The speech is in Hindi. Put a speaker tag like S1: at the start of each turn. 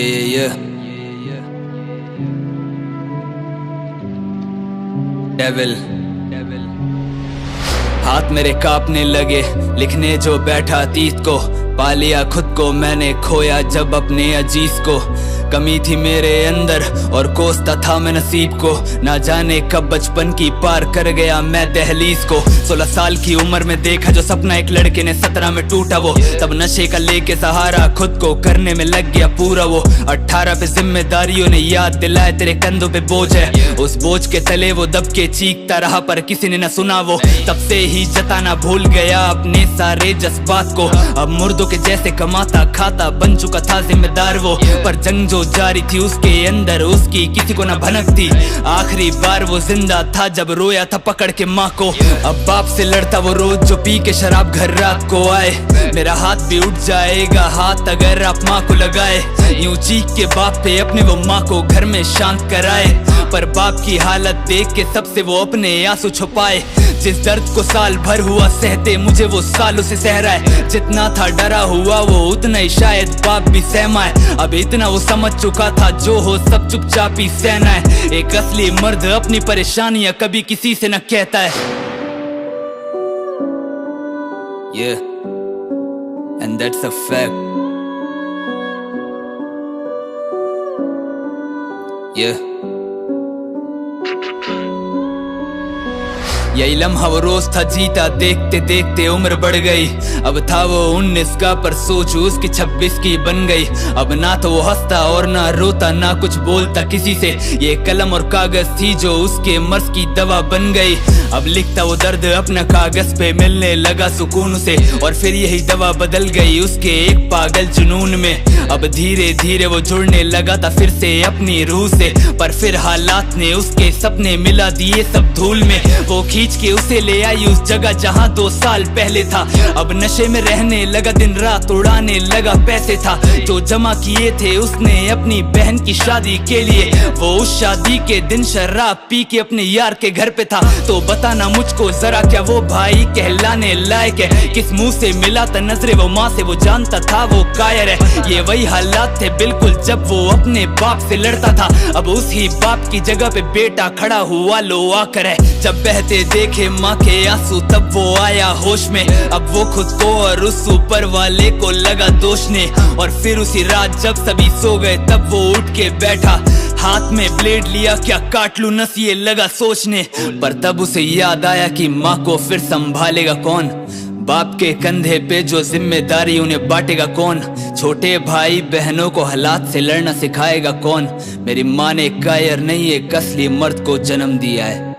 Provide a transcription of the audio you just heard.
S1: Yeah. Devil. हाथ मेरे कांपने लगे, लिखने जो बैठा अतीत को। पा लिया खुद को मैंने, खोया जब अपने अजीज को। कमी थी मेरे अंदर और कोसता था मैं नसीब को। ना जाने कब बचपन की पार कर गया मैं दहलीज को। 16 साल की उम्र में देखा जो सपना एक लड़के ने, 17 में टूटा वो। तब नशे का लेके सहारा खुद को करने में लग गया पूरा वो। 18 पे जिम्मेदारियों ने याद दिलाए तेरे कंधों पे बोझ है। उस बोझ के तले वो दब के चीखता रहा पर किसी ने न सुना वो। तब से ही जताना भूल गया अपने सारे जज्बात को। अब मुर्दों के जैसे कमाता खाता बन चुका था जिम्मेदार वो। पर जंग जो जारी थी उसके अंदर उसकी किसी को न भनक थी। आखिरी बार वो जिंदा था जब रोया था पकड़ के माँ को। अब बाप से लड़ता वो रोज जो पी के शराब घर रात को आए। मेरा हाथ भी उठ जाएगा हाथ अगर आप माँ को लगाए। यूं चीख के बाप पे अपने वो माँ को घर में शांत कराए। पर बाप की हालत देख के सबसे वो अपने आंसू छुपाए। जिस दर्द को साल भर हुआ सहते मुझे वो सालों से सह रहा है। जितना था डरा हुआ वो उतना ही शायद बाप भी सहमा है। अब इतना वो समझ चुका था जो हो सब चुपचाप ही सहना है। एक असली मर्द अपनी परेशानियां कभी किसी से न कहता है। Yeah, and that's a fact. Yeah. यही लम्हा वो रोज था जीता, देखते देखते उम्र बढ़ गई। अब था वो 19 का पर सोच उसकी 26 की बन गई। अब ना तो वो हंसता और ना रोता, ना कुछ बोलता किसी से। ये कलम और कागज थी जो उसके मर्ज की दवा बन गई। अब लिखता वो दर्द अपना कागज पे, मिलने लगा सुकून से। और फिर यही दवा बदल गई उसके एक पागल जुनून में। अब धीरे धीरे वो जुड़ने लगा था फिर से अपनी रूह से। पर फिर हालात ने उसके सपने मिला दिए सब धूल में। वो खींच के उसे ले आई उस जगह जहां 2 साल पहले था। अब नशे में रहने लगा, दिन रात उड़ाने लगा पैसे था जो जमा किए थे उसने अपनी बहन की शादी के लिए। वो उस शादी के दिन शराब पी के अपने यार के घर पे था। तो बताना मुझको जरा क्या वो भाई कहलाने लायक है? किस मुंह से मिला था नजरे वो माँ से, वो जानता था वो कायर है। ये वही हालात थे बिल्कुल जब वो अपने बाप से लड़ता था। अब उसी बाप की जगह पे बेटा खड़ा हुआ लो आकर है। जब बहते देखे माँ के आंसू तब वो आया होश में। अब वो खुद को और उस ऊपर वाले को लगा दोषने। और फिर उसी रात जब सभी सो गए तब वो उठ के बैठा, हाथ में ब्लेड लिया क्या काट लूं नस ये लगा सोचने। पर तब उसे याद आया कि माँ को फिर संभालेगा कौन? बाप के कंधे पे जो जिम्मेदारी उन्हें बांटेगा कौन? छोटे भाई बहनों को हालात से लड़ना सिखाएगा कौन? मेरी माँ ने कायर नहीं एक असली मर्द को जन्म दिया है।